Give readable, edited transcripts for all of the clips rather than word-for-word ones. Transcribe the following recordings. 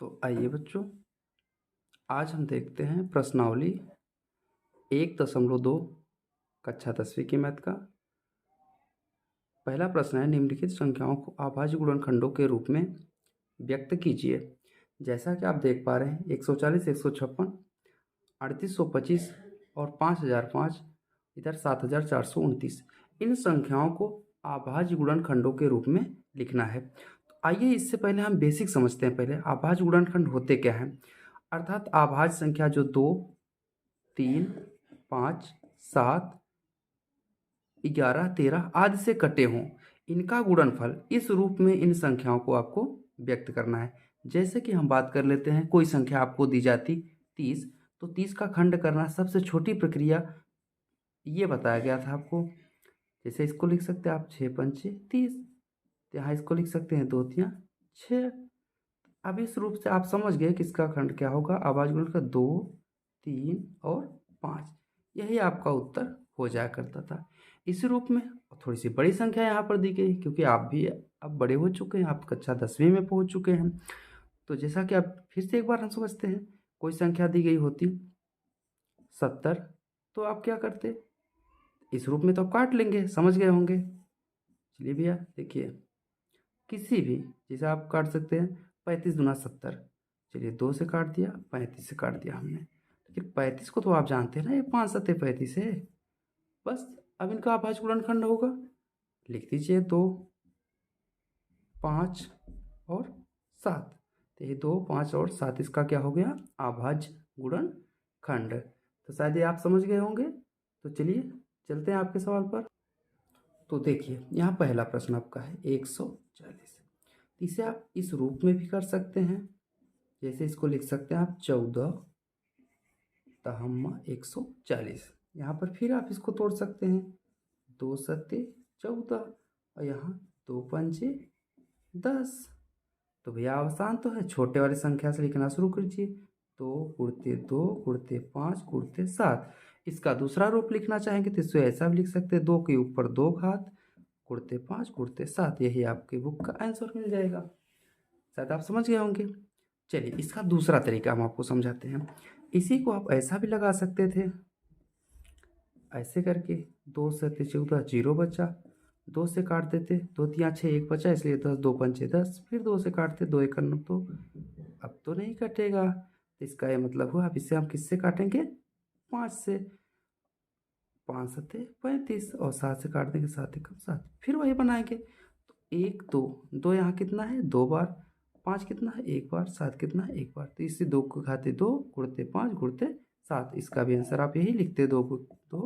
तो आइए बच्चों, आज हम देखते हैं प्रश्नावली 1.2 कक्षा 10वीं की मैथ का। पहला प्रश्न है, निम्नलिखित संख्याओं को अभाज्य गुणनखंडों के रूप में व्यक्त कीजिए। जैसा कि आप देख पा रहे हैं 140, 156, 3825 और 5005, इधर 7429, इन संख्याओं को अभाज्य गुणनखंडों के रूप में लिखना है। तो आइए इससे पहले हम बेसिक समझते हैं। पहले अभाज्य गुणनखंड होते क्या हैं, अर्थात अभाज्य संख्या जो 2, 3, 5, 7, 11, 13 आदि से कटे हों, इनका गुणनफल इस रूप में इन संख्याओं को आपको व्यक्त करना है। जैसे कि हम बात कर लेते हैं, कोई संख्या आपको दी जाती 30, तो 30 का खंड करना सबसे छोटी प्रक्रिया ये बताया गया था आपको। जैसे इसको लिख सकते हैं आप 6×5 = 30, यहाँ इसको लिख सकते हैं 2×3 = 6। अब इस रूप से आप समझ गए कि इसका खंड क्या होगा, अभाज्य गुणनखंड 2, 3 और 5। यही आपका उत्तर हो जाया करता था। इसी रूप में थोड़ी सी बड़ी संख्या यहाँ पर दी गई, क्योंकि आप भी अब बड़े हो चुके हैं, आप कक्षा 10वीं में पहुँच चुके हैं। तो जैसा कि आप फिर से एक बार हम समझते हैं, कोई संख्या दी गई होती 70, तो आप क्या करते, इस रूप में तो आप काट लेंगे, समझ गए होंगे। चलिए भैया देखिए, किसी भी जैसे आप काट सकते हैं 35 × 70, चलिए 2 से काट दिया, 35 से काट दिया हमने। लेकिन 35 को तो आप जानते हैं ना, ये 5 × 7 = 35 है। बस अब इनका अभाज्य गुणनखंड होगा, लिख दीजिए 2, 5 और 7। तो ये 2, 5 और 7 इसका क्या हो गया, अभाज्य गुणनखंड। तो शायद ये आप समझ गए होंगे। तो चलिए चलते हैं आपके सवाल पर। तो देखिए यहाँ पहला प्रश्न आपका है 140। इसे आप इस रूप में भी कर सकते हैं, जैसे इसको लिख सकते हैं आप 14 तहम्मा 140। यहाँ पर फिर आप इसको तोड़ सकते हैं, 2 × 7 = 14 और यहाँ 2 × 5 = 10। तो भैया आसान तो है, छोटे वाली संख्या से लिखना शुरू कीजिए। 2 × 2 × 5 × 7। इसका दूसरा रूप लिखना चाहेंगे तो इसे ऐसा भी लिख सकते हैं, 2 के ऊपर 2 घात × 5 × 7। यही आपकी बुक का आंसर मिल जाएगा। शायद आप समझ गए होंगे। चलिए इसका दूसरा तरीका हम आपको समझाते हैं। इसी को आप ऐसा भी लगा सकते थे, ऐसे करके 2 × 7 = 14, 0 बचा, 2 से काट देते, 2 × 3 = 6, 1 बचा, इसलिए 10, 2 × 5 = 10, फिर 2 से काटते, 2 × 1 = 9। तो अब तो नहीं कटेगा, तो इसका ये मतलब हुआ अब इससे हम किससे काटेंगे, 5 से। 5 × 7 = 35 और 7 से काट देंगे, 7 × 1 = 7, फिर वही बनाएंगे। तो 1, 2, 2 यहाँ कितना है, 2 बार, 5 कितना है, 1 बार, 7 कितना है, 1 बार। तो इससे 2 को खाते 2 × 5 × 7। इसका भी आंसर आप यही लिखते, 2 को 2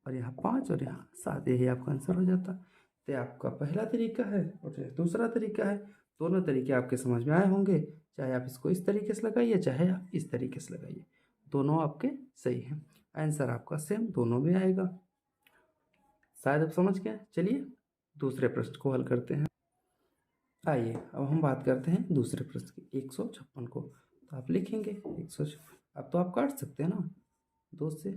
और यहाँ 5 और यहाँ 7, यही आपका आंसर हो जाता। तो ये आपका पहला तरीका है और ये दूसरा तरीका है। दोनों तरीके आपके समझ में आए होंगे, चाहे आप इसको इस तरीके से लगाइए, चाहे आप इस तरीके से लगाइए, दोनों आपके सही हैं। आंसर आपका सेम दोनों में आएगा। शायद आप समझ गए। चलिए दूसरे प्रश्न को हल करते हैं। आइए अब हम बात करते हैं दूसरे प्रश्न की, 156 को। तो आप लिखेंगे 156। अब तो आप काट सकते हैं ना, 2 से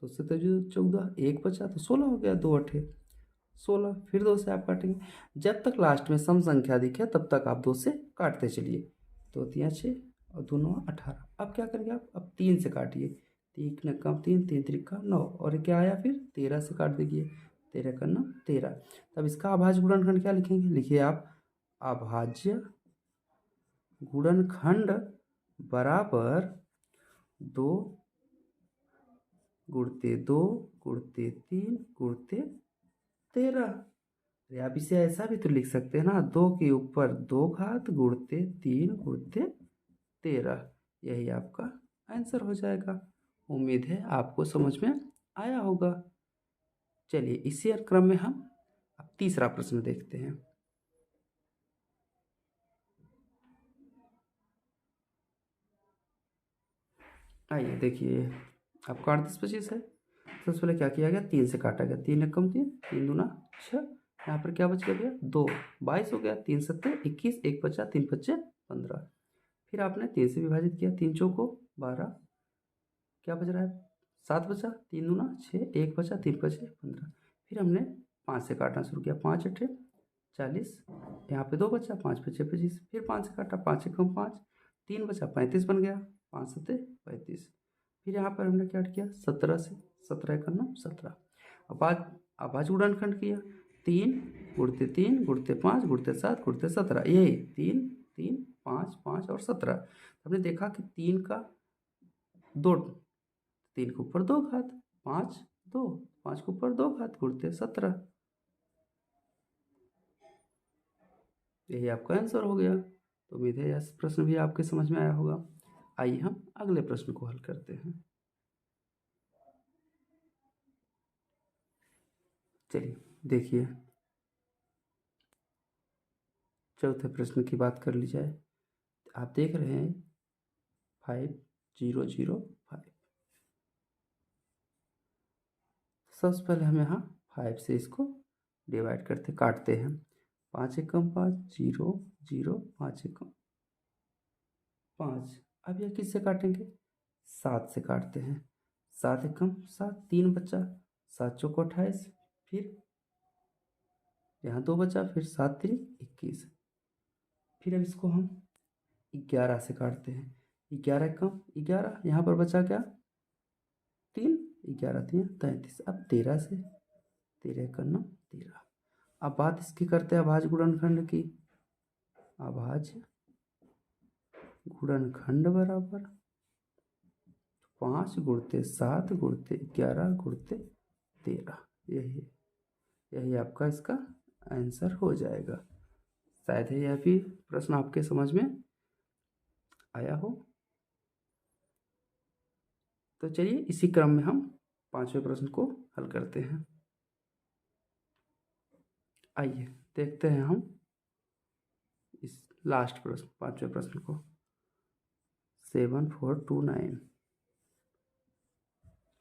तो 14, 1 बचा तो 16 हो गया, 2 × 8 = 16, फिर 2 से आप काटेंगे। जब तक लास्ट में सम संख्या दिखे तब तक आप 2 से काटते चलिए। 2 × 3 = 6 और 2 × 9 = 18। अब क्या करेंगे आप, अब 3 से काटिए, 3 × 3, 3 × 3 = 9 और क्या आया, फिर 13 से काट दीजिए, 13 × 9 = 13। तब इसका अभाज्य गुणनखंड क्या लिखेंगे, लिखिए आप अभाज्य गुणनखंड बराबर 2 × 2 × 3 × 13। अरे आप इसे ऐसा भी तो लिख सकते हैं ना, 2 के ऊपर 2 घात × 3 × 13। यही आपका आंसर हो जाएगा। उम्मीद है आपको समझ में आया होगा। चलिए इसी क्रम में हम अब तीसरा प्रश्न देखते हैं। आइए देखिए, आपका 3825 है। सबसे पहले क्या किया गया, 3 से काटा गया, 3 × 3, 3 दूना 6। यहाँ पर क्या बच गया, 2, 22 हो गया, 3 × 7 = 21, 1 बचा, 3 × 5 = 15। फिर आपने 3 से विभाजित किया, 3 × 4 = 12, क्या बच रहा है, 7 बचा, 3 दूना 6, 1 बचा, 3 × 5 = 15। फिर हमने 5 से काटना शुरू किया, 5 × 8 = 40, यहाँ पे 2 बचा, 5 पचे 25, फिर 5 से काटा, 5 एकम 5, 3 बचा, 35 बन गया, 5 सत्ते 35। फिर यहाँ पर हमने क्या किया, 17 से, 17 एकम 17। अब आज गुणनखंड किया, 3 गुणते 3 गुणते 5 गुणते 7 गुणते 17, यही 3 3 5 5 और 17। हमने देखा कि 3 का 2, 3 के ऊपर 2 घात, 5 2, 5 के ऊपर 2 घात गुणते 17, यही आपका आंसर हो गया। तो उम्मीद है यह प्रश्न भी आपके समझ में आया होगा। आइए हम अगले प्रश्न को हल करते हैं। चलिए देखिए, चौथे प्रश्न की बात कर ली जाए। आप देख रहे हैं 5005। सबसे पहले हम यहाँ 5 से इसको डिवाइड करते काटते हैं। 5 एकम 5 0 0, 5 एकम 5। अब यह किससे काटेंगे, 7 से काटते हैं। 7 एकम 7, 3 बचा, 7 चौक 28, फिर यहाँ 2 बचा, फिर 7 3 21। फिर अब इसको हम 11 से काटते हैं। 11 एकम 11, यहाँ पर बचा क्या, 3, 11 3 33। अब 13 से, 13 एकम 13। अब बात इसकी करते हैं अभाज्य गुणनखंड की। अभाज्य गुणनखंड बराबर 5 गुणते 7 गुणते 11 गुणते 13। यही आपका इसका आंसर हो जाएगा। शायद है यह भी प्रश्न आपके समझ में आया हो। तो चलिए इसी क्रम में हम 5वें प्रश्न को हल करते हैं। आइए देखते हैं हम इस लास्ट प्रश्न, 5वें प्रश्न को। 7429।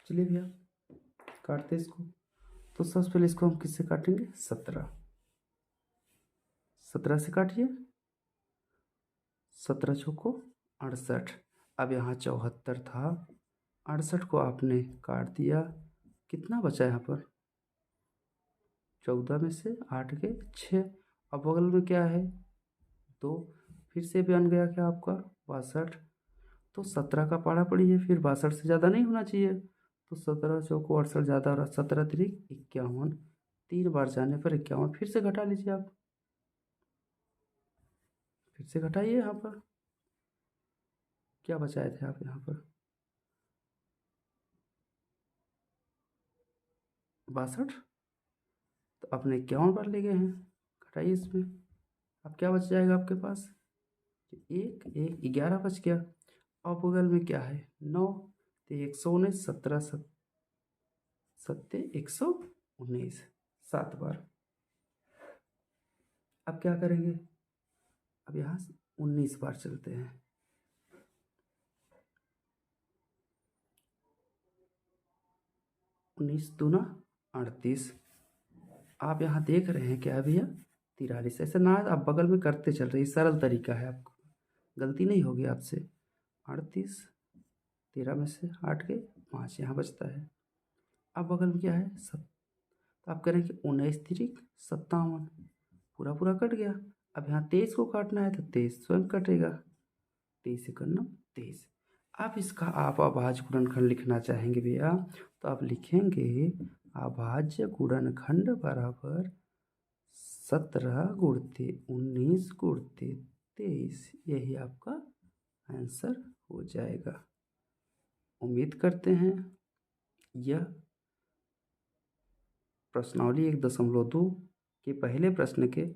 चलिए भैया काटते इसको। तो सबसे पहले इसको हम किससे काटेंगे, 17 से काटिए। 17 चौको 68। अब यहाँ 74 था, 68 को आपने काट दिया, कितना बचा यहाँ पर, 14 में से 8 के 6। अब बगल में क्या है, 2, फिर से बन गया क्या आपका 62। तो 17 का पारा पड़ी है, फिर 62 से ज़्यादा नहीं होना चाहिए। तो 17 चौको 68 ज़्यादा हो रहा, 17 3 51, 3 बार जाने पर 51। फिर से घटा लीजिए आप, फिर से घटाइए। यहाँ पर क्या बचाए थे आप, यहाँ पर 62, तो आपने 51 बार ले गए हैं, घटाइए इसमें। अब क्या बच जाएगा आपके पास, एक 11 बच गया। अब बगल में क्या है, 9, तो 119, 17 सत्ते 119, 7 बार। अब क्या करेंगे, अब यहाँ 19 बार चलते हैं। 19 दूना 38। आप यहाँ देख रहे हैं क्या भैया, 43। ऐसे ना आप बगल में करते चल रहे, सरल तरीका है, आपको गलती नहीं होगी आपसे। 38, 13 में से 8 गए 5, यहाँ बचता है। अब बगल में क्या है, तो आप करेंगे 19 3 57, पूरा पूरा कट गया। अब यहाँ 23 को काटना है, तो 23 स्वयं कटेगा, 23 से करना 23। आप इसका आप अभाज्य गुणनखंड लिखना चाहेंगे भैया, तो आप लिखेंगे अभाज्य गुणनखंड बराबर 17 गुणते 19 गुणते 23। यही आपका आंसर हो जाएगा। उम्मीद करते हैं यह प्रश्नावली 1.2 के पहले प्रश्न के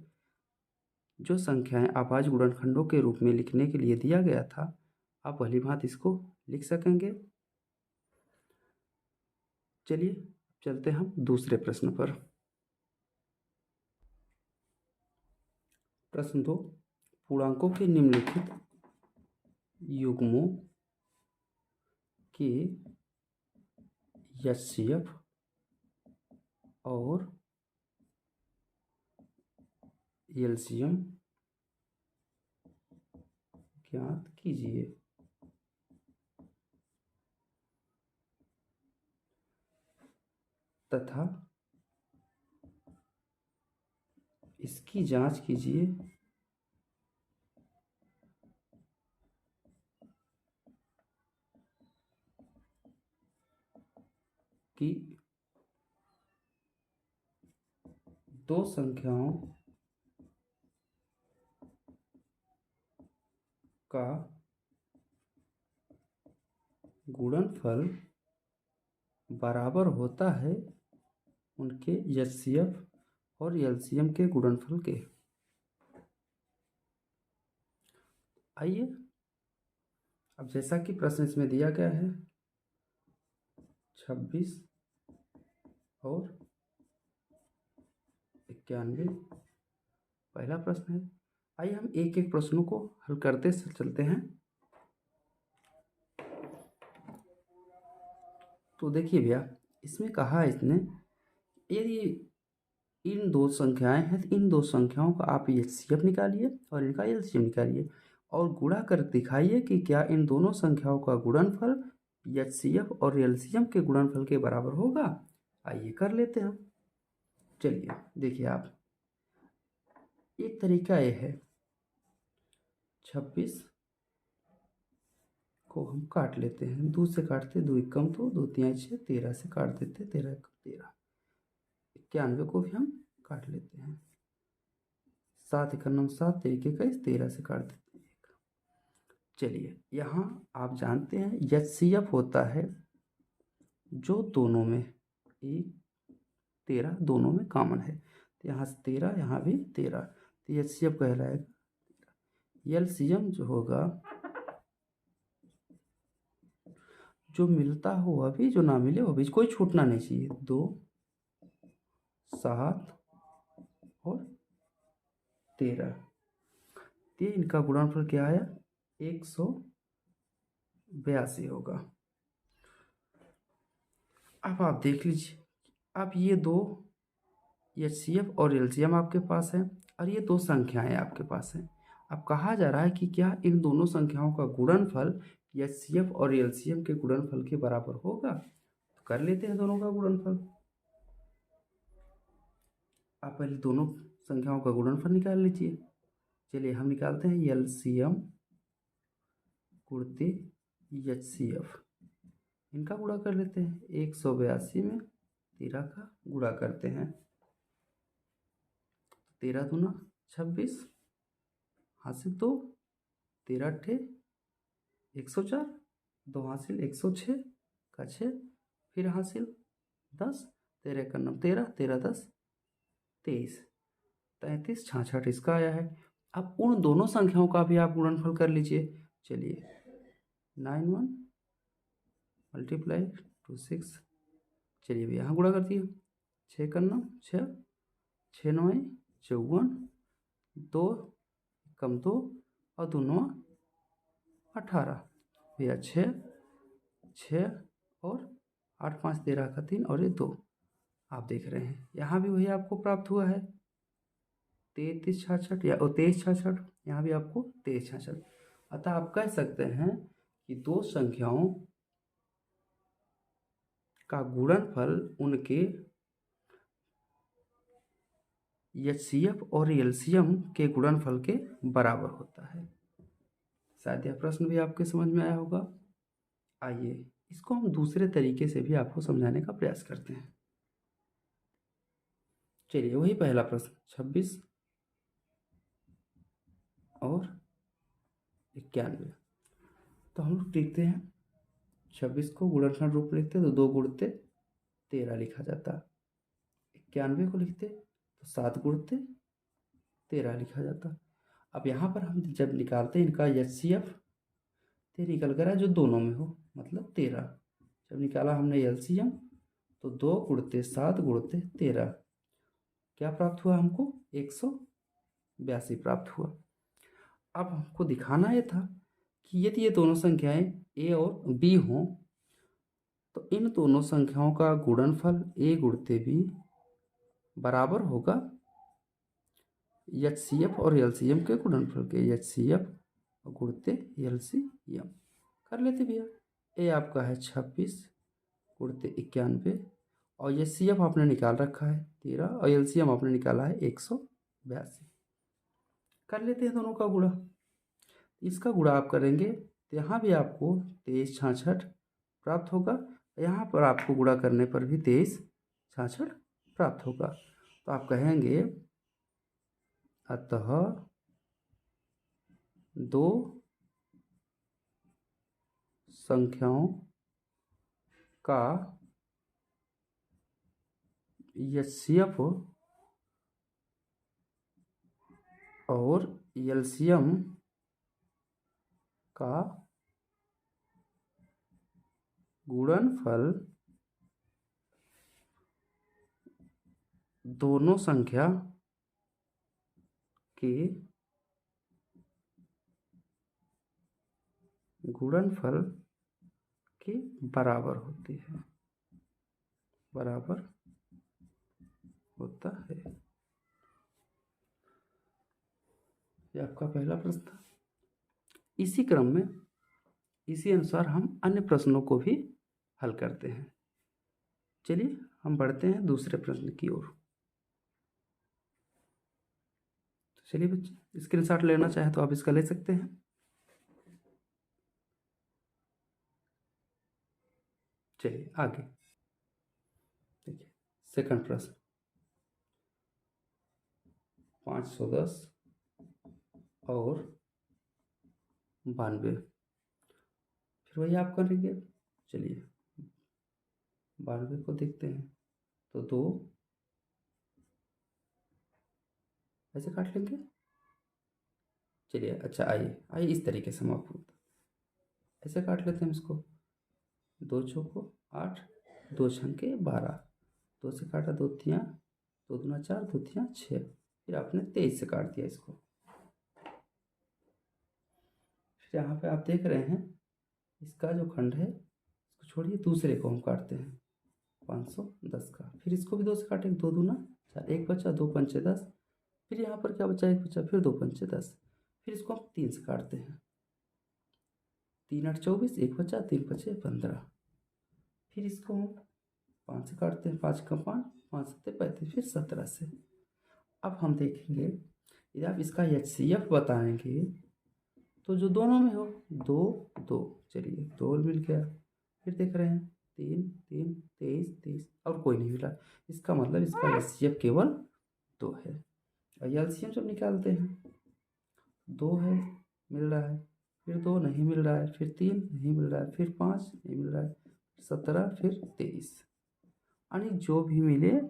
जो संख्याएं अभाज्य गुणनखंडों के रूप में लिखने के लिए दिया गया था, आप भली भांति इसको लिख सकेंगे। चलिए चलते हम दूसरे प्रश्न पर। प्रश्न 2, पूर्णांकों के निम्नलिखित युग्मों के HCF और LCM ज्ञात कीजिए। तथा इसकी जांच कीजिए कि दो संख्याओं का गुणनफल बराबर होता है उनके एचसीएफ और एलसीएम के गुणनफल के। आइए, अब जैसा कि प्रश्न इसमें दिया गया है 26 और 91 पहला प्रश्न है। आइए हम एक एक प्रश्नों को हल करते चलते हैं। तो देखिए भैया, इसमें कहा है इसने यदि इन दो संख्याएं हैं तो इन दो संख्याओं का आप एचसीएफ निकालिए और इनका एलसीएम निकालिए और गुणा कर दिखाइए कि क्या इन दोनों संख्याओं का गुणनफल एचसीएफ और एलसीएम के गुणनफल के बराबर होगा। आइए कर लेते हैं। चलिए देखिए आप, एक तरीका ये है 26 को हम काट लेते हैं, 2 से काटते, 2 एकम तो 2 तिहाई 6, 13 से काट देते, 13 एकम 13, 91 को भी हम काट लेते हैं, 7 एकम 7, 13 21, 13 से काट देते हैं 1। चलिए यहाँ आप जानते हैं एचसीएफ होता है जो दोनों में 1 13 दोनों में कॉमन है, तो यहाँ से 13, यहाँ भी 13, तो एचसीएफ कहलाएगा। एलसीएम जो होगा, जो मिलता हो वह भी, जो ना मिले वह भी, कोई छूटना नहीं चाहिए। 2 7 और 13, तो इनका गुणनफल क्या आया 182 होगा। अब आप देख लीजिए, अब ये दो एचसीएफ और एलसीएम आपके पास है और ये दो संख्याएं आपके पास हैं। अब कहा जा रहा है कि क्या इन दोनों संख्याओं का गुणनफल एचसीएफ और एलसीएम के गुणनफल के बराबर होगा। तो कर लेते हैं दोनों का गुणनफल। आप पहले दोनों संख्याओं का गुणनफल निकाल लीजिए। चलिए हम निकालते हैं एलसीएम गुणते एचसीएफ, इनका गुणा कर लेते हैं। 182 में 13 का गुणा करते हैं, 13 दूना 26, हासिल 2, 13 अट्ठे 104, 2 हासिल 106 का 6, फिर हासिल 10, 13 एकम 13, 13 10 23, 33 66 इसका आया है। अब उन दोनों संख्याओं का भी आप गुणनफल कर लीजिए। चलिए 91 × 26, चलिए भी यहाँ गुणा कर दिए, 6 का 9 6, 6 9 54, 2 कम 2 और 2 9 18 भैया 6 6 और 8 5 13 का 3 और ये 2। आप देख रहे हैं यहाँ भी वही आपको प्राप्त हुआ है 33 66 या 23 66, यहाँ भी आपको 23 66। अतः आप कह सकते हैं कि दो संख्याओं का गुणनफल उनके एचसीएफ और एलसीएम के गुणनफल के बराबर होता है। शायद यह प्रश्न भी आपके समझ में आया होगा। आइए इसको हम दूसरे तरीके से भी आपको समझाने का प्रयास करते हैं। चलिए वही पहला प्रश्न 26 और 91, तो हम लोग लिखते हैं 26 को गुणनफल रूप में लिखते तो 2 गुणते 13 लिखा जाता, 91 को लिखते तो 7 गुणते 13 लिखा जाता। अब यहाँ पर हम जब निकालते हैं इनका एचसीएफ, तो निकल कर जो दोनों में हो, मतलब 13। जब निकाला हमने एलसीएम तो 2 गुणते 7 गुणते 13, क्या प्राप्त हुआ हमको 182 प्राप्त हुआ। अब हमको दिखाना ये था कि यदि ये दोनों संख्याएं ए और बी हों तो इन दोनों संख्याओं का गुणनफल ए गुणते बी बराबर होगा एचसीएफ और एलसीएम के गुणनफल के। एचसीएफ गुणते एलसीएम कर लेते भैया। ए आपका है 26 गुणते 91 और एचसीएफ आपने निकाल रखा है 13 और एलसीएम आपने निकाला है 182। 82। कर लेते हैं दोनों का गुणा। इसका गुणा आप करेंगे तो यहाँ भी आपको 2366 प्राप्त होगा, यहाँ पर आपको गुणा करने पर भी 2366 प्राप्त होगा। तो आप कहेंगे अतः दो संख्याओं का एचसीएफ और एलसीएम का गुणनफल दोनों संख्या के गुणनफल के बराबर होती है, बराबर होता है। ये आपका पहला प्रश्न था। इसी क्रम में इसी अनुसार हम अन्य प्रश्नों को भी हल करते हैं। चलिए हम बढ़ते हैं दूसरे प्रश्न की ओर। तो चलिए बच्चे, स्क्रीनशॉट लेना चाहे तो आप इसका ले सकते हैं। चलिए आगे देखिए, सेकंड प्रश्न 510 और 92, फिर वही आप करेंगे। चलिए 92 को देखते हैं तो 2 ऐसे काट लेंगे। चलिए अच्छा, आइए इस तरीके से हम आपको ऐसे काट लेते हैं इसको। 2 चौको 8, 2 छंके 12, 2 से काटा 2 तियाँ, 2 दूना 4, 2 तियाँ 6, फिर आपने 23 से काट दिया इसको। फिर यहाँ पे आप देख रहे हैं इसका जो खंड है इसको छोड़िए, दूसरे को हम काटते हैं 510 का। फिर इसको भी 2 से काटेंगे, 2 दूना 4, 1 बचा, 2 पंचे 10, फिर यहाँ पर क्या बचा, 1 बचा, फिर 2 पंचे 10, फिर इसको हम 3 से काटते हैं, 3 8 24, 1 बचा, 3 पचे 15, फिर इसको हम 5 से काटते हैं, 5 का 5, 5 7 35, फिर 17 से। अब हम देखेंगे यदि आप इसका एचसीएफ बताएंगे तो जो दोनों में हो 2 2, चलिए 2 मिल गया। फिर देख रहे हैं 3 3 23 23 और कोई नहीं मिला, इसका मतलब इसका एचसीएफ केवल 2 है। और एलसीएम जब निकालते हैं 2 है मिल रहा है, फिर 2 नहीं मिल रहा है, फिर 3 नहीं मिल रहा है, फिर 5 नहीं मिल रहा है, 17, फिर 23, यानी जो भी मिले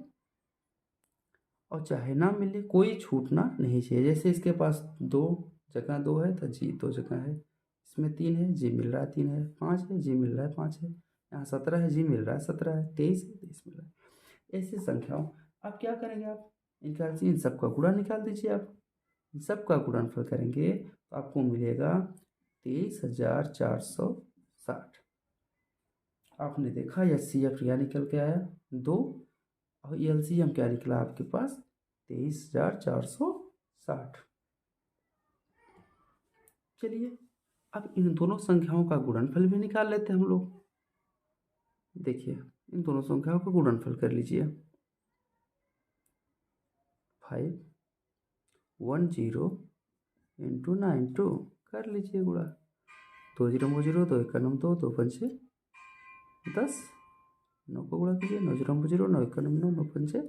और चाहे ना मिले कोई छूटना नहीं चाहिए। जैसे इसके पास 2 जगह 2 है तो जी 2 जगह है, इसमें 3 है जी मिल रहा है 3 है, 5 है जी मिल रहा है 5 है, यहाँ 17 है जी मिल रहा है 17 है, 23 है 23 मिल रहा है। ऐसी संख्याओं आप क्या करेंगे, आप इनका इन सबका गुणा निकाल दीजिए। आप इन सबका गुणनफल करेंगे तो आपको मिलेगा 23,460। आपने देखा एचसीएफ क्या निकल के आया 2, और एलसीएम क्या निकला आपके पास 23,460। चलिए अब इन दोनों संख्याओं का गुणनफल भी निकाल लेते हैं हम लोग। देखिए इन दोनों संख्याओं का गुणनफल कर लीजिए, 510 इंटू 92 कर लीजिए गुणा, 2 0 0, 2 1 2, 2 पंचे 10, 9 को गुणा कीजिए, 9 0 0, 9 1 9, 9 पंचे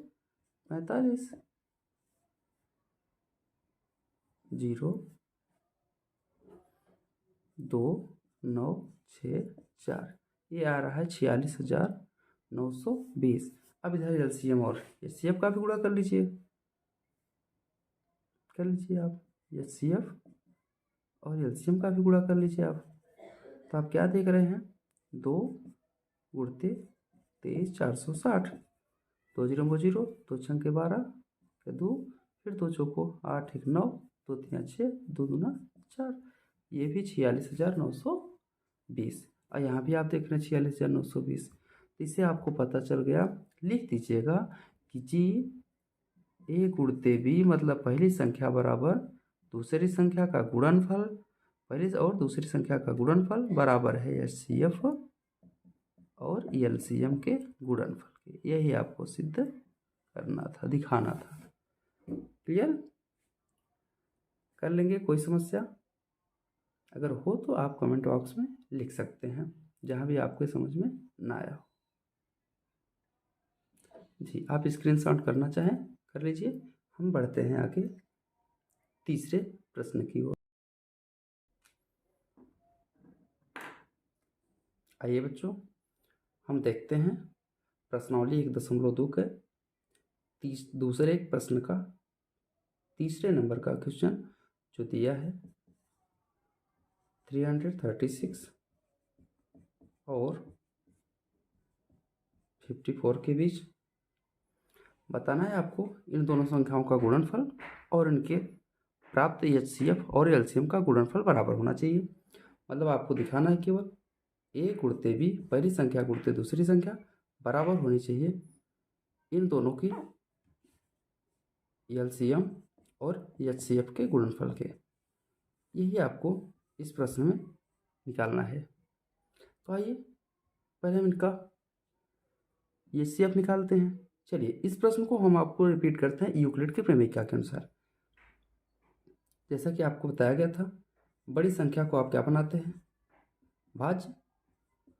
45, 0 2 9 6 4, ये आ रहा है 46,920। अब इधर एलसीएम और एचसीएफ का भी गुणा कर लीजिए, आप एचसीएफ और एलसीएम का भी गुणा कर लीजिए आप। तो आप क्या देख रहे हैं 2 गुणते 23,460, 2 0 0, 2 छंके 12 के 2, फिर 2 चौको 8 1 9, 2 3 6, 2 दूना 4, ये भी 46,920। और यहाँ भी आप देख रहे हैं 46,920। इसे आपको पता चल गया, लिख दीजिएगा कि जी ए गुणते बी मतलब पहली संख्या बराबर दूसरी संख्या का गुणनफल, पहली और दूसरी संख्या का गुणनफल बराबर है एचसीएफ और एलसीएम के गुणनफल के। यही आपको सिद्ध करना था, दिखाना था। क्लियर। कर लेंगे, कोई समस्या अगर हो तो आप कमेंट बॉक्स में लिख सकते हैं, जहाँ भी आपको समझ में ना आया हो। जी, आप स्क्रीनशॉट करना चाहें कर लीजिए। हम बढ़ते हैं आगे तीसरे प्रश्न की ओर। आइए बच्चों, हम देखते हैं प्रश्नावली 1.2 के दूसरे एक प्रश्न का तीसरे नंबर का क्वेश्चन जो दिया है 336 और 54 के बीच बताना है आपको इन दोनों संख्याओं का गुणनफल और इनके प्राप्त एचसीएफ और एलसीएम का गुणनफल बराबर होना चाहिए। मतलब आपको दिखाना है केवल ए गुणते बी, पहली संख्या गुणते दूसरी संख्या बराबर होनी चाहिए इन दोनों की एलसीएम और एचसीएफ के गुणनफल के। यही आपको इस प्रश्न में निकालना है। तो आइए पहले हम इनका एचसीएफ निकालते हैं। चलिए इस प्रश्न को हम आपको रिपीट करते हैं यूक्लिड की प्रमेयिका के अनुसार। जैसा कि आपको बताया गया था, बड़ी संख्या को आप क्या बनाते हैं, भाज्य, और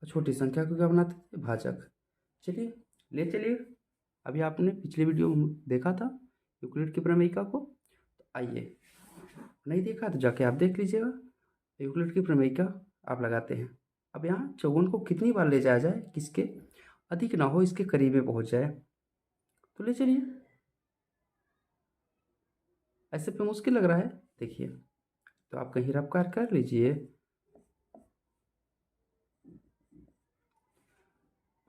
छोटी संख्या को क्या बनाते थे, भाजक। चलिए ले चलिए, अभी आपने पिछले वीडियो में देखा था यूक्लिड की प्रमेयिका को, तो आइए नहीं देखा तो जाके आप देख लीजिएगा। यूक्लिड की प्रमेयिका आप लगाते हैं। अब यहाँ 54 को कितनी बार ले जाया जाए किसके अधिक ना हो, इसके करीब में पहुँच जाए, तो ले चलिए। ऐसे पे मुश्किल लग रहा है, देखिए तो आप कहीं रफ्कार कर लीजिए।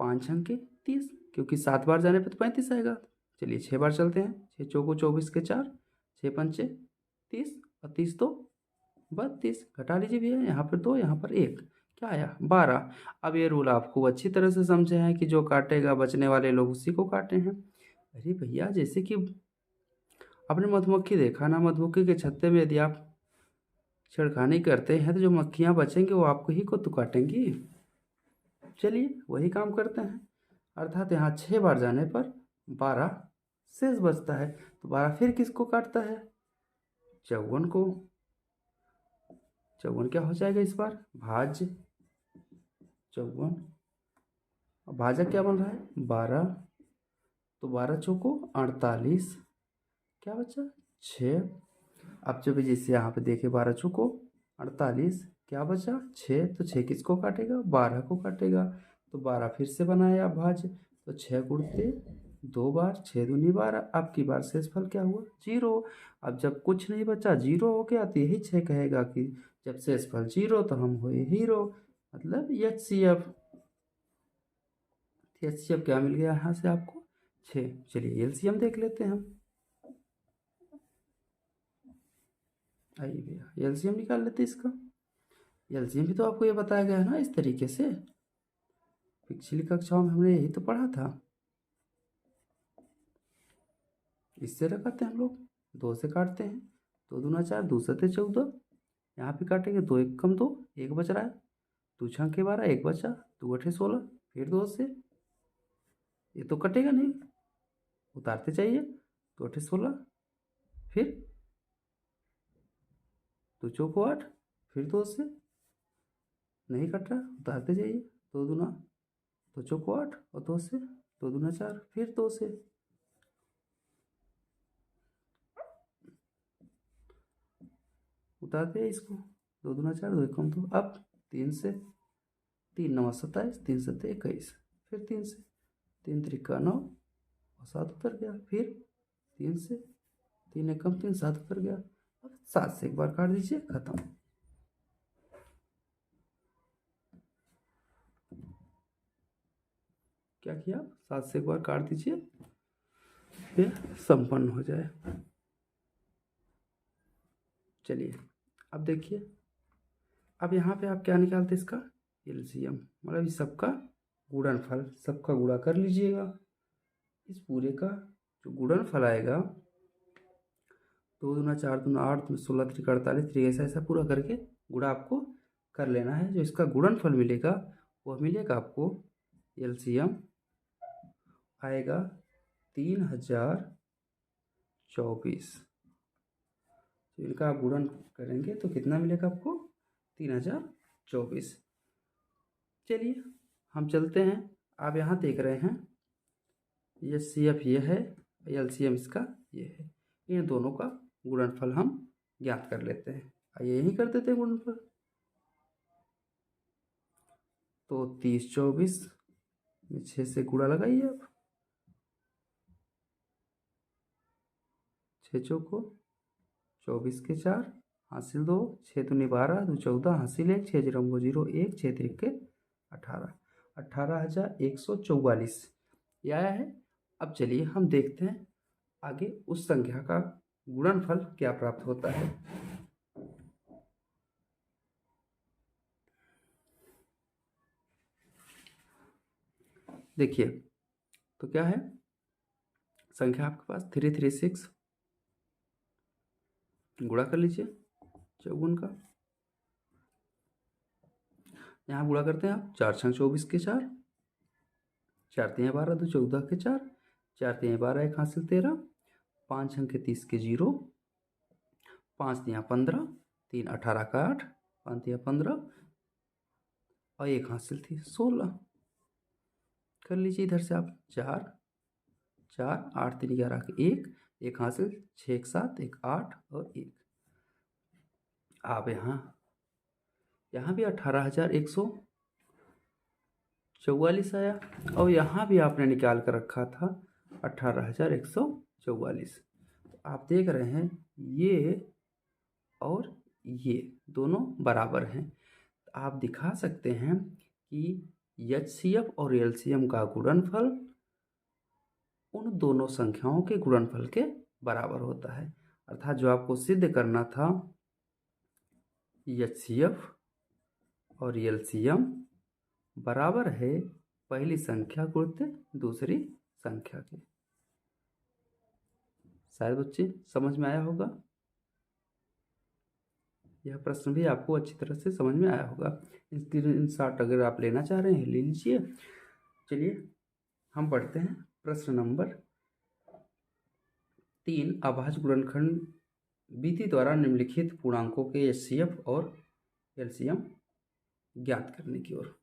5 अंक 30, क्योंकि 7 बार जाने पे तो 35 आएगा। चलिए 6 बार चलते हैं। 6 चौको 24 के 4, 6 पंचे 30 और 30 तो 32। घटा लीजिए भैया, यहाँ पर 2 यहाँ पर 1, क्या आया 12। अब ये रूल आपको अच्छी तरह से समझे हैं कि जो काटेगा बचने वाले लोग उसी को काटे हैं। अरे भैया, जैसे कि आपने मधुमक्खी देखा ना, मधुमक्खी के छत्ते में यदि आप छेड़खानी करते हैं तो जो मक्खियाँ बचेंगी वो आपको ही को तो काटेंगी। चलिए वही काम करते हैं, अर्थात यहाँ 6 बार जाने पर 12 शेष बचता है, तो 12 फिर किसको काटता है, 54 को। 54 क्या हो जाएगा इस बार, भाज्य 54। भाजक क्या बन रहा है 12, तो 12 चौको 48, क्या बचा 6। अब जब जैसे यहाँ पे देखे 12 चौको 48, क्या बचा 6, तो 6 किसको काटेगा, 12 को काटेगा, तो 12 फिर से बनाया भाज्य, तो 6 गुणते 2 बार, 6 दूनी 12। अब की बार शेषफल क्या हुआ 0। अब जब कुछ नहीं बचा 0 हो गया, तो यही 6 कहेगा कि जब शेषफल 0 तो हम हुए हीरो, मतलब एचसीएफ। एचसीएफ क्या मिल गया यहाँ से आपको 6। चलिए एलसीएम देख लेते हैं हम। आइए भैया एलसीएम निकाल लेते हैं इसका। एलसीएम भी तो आपको ये बताया गया है ना इस तरीके से, पिछली कक्षाओं में हमने यही तो पढ़ा था। इससे रखते हैं हम लोग, 2 से काटते हैं, 2 दूना 4, 2 सते 14। यहाँ पे काटेंगे 2 एक कम 2, 1 बच रहा है, 2 छंके 12, 1 बचा, 2 अठे 16, फिर 2 से ये तो कटेगा नहीं, उतारते जाइए, 2 अठे 16, फिर 2 चौको 8, फिर 2 से नहीं कट रहा, उतारते जाइए, 2 दूना 2 चौको 8 और 2 से 2 दूना 4, फिर 2 से उतारते हैं इसको, 2 दूना 4, 2 कम 2। अब 3 से, 3 9 27, 3 7 21, फिर 3 से, 3 त्रिका 9 और 7 उतर गया, फिर 3 से, 3 एक कम 3, 7 उतर गया। अब 7 से एक बार काट दीजिए, खत्म। क्या किया, 7 से एक बार काट दीजिए, फिर संपन्न हो जाए। चलिए अब देखिए, अब यहाँ पे आप क्या निकालते इसका एलसीएम, मतलब इस सबका गुणनफल, सबका गुणा कर लीजिएगा। इस पूरे का जो गुणनफल आएगा, 2 दूना 4 दूना 8, 16 त्रिक 48, ऐसा ऐसा पूरा करके गुणा आपको कर लेना है। जो इसका गुणनफल मिलेगा वह मिलेगा आपको, एलसीएम आएगा 3024। तो इनका आप गुणन करेंगे तो कितना मिलेगा आपको? 3024। चलिए हम चलते हैं। आप यहाँ देख रहे हैं HCF ये है, LCM इसका ये है। इन दोनों का गुणनफल हम ज्ञात कर लेते हैं। आइए यही कर देते हैं गुणनफल। तो 3024 में 6 से गुणा लगाइए आप। 6 चौको 24 के 4 हासिल 2, 6 दूनी 12, 2 14 हासिल 1, 6 0 0 1, 6 3 18, 18,144 ये आया है। अब चलिए हम देखते हैं आगे उस संख्या का गुणनफल क्या प्राप्त होता है। देखिए तो क्या है, संख्या आपके पास 336, गुणा कर लीजिए 54 का। यहाँ गुणा करते हैं आप, 4 छंग 24 के 4, 4 3 12, 2 14 के 4, 4 3 12, 1 हासिल 13, 5 छंग के 30 के 0, 5 3 15, 3 18 का 8, 5 3 15 और 1 हासिल थी 16। कर लीजिए इधर से आप, 4 4 8 3 11 के 1, 1 हासिल, 6 1 7 1 8 और 1। आप यहाँ भी 18,144 आया और यहाँ भी आपने निकाल कर रखा था 18,144। आप देख रहे हैं ये और ये दोनों बराबर हैं। आप दिखा सकते हैं कि HCF और LCM का गुणनफल उन दोनों संख्याओं के गुणनफल के बराबर होता है। अर्थात जो आपको सिद्ध करना था, HCF और LCM बराबर है पहली संख्या गुणित दूसरी संख्या के। शायद बच्चे समझ में आया होगा। यह प्रश्न भी आपको अच्छी तरह से समझ में आया होगा। स्क्रीनशॉट अगर आप लेना चाह रहे हैं ले लीजिए। चलिए हम पढ़ते हैं प्रश्न नंबर 3। अभाज्य गुणनखंड विधि द्वारा निम्नलिखित पूर्णांकों के HCF और LCM ज्ञात करने की ओर।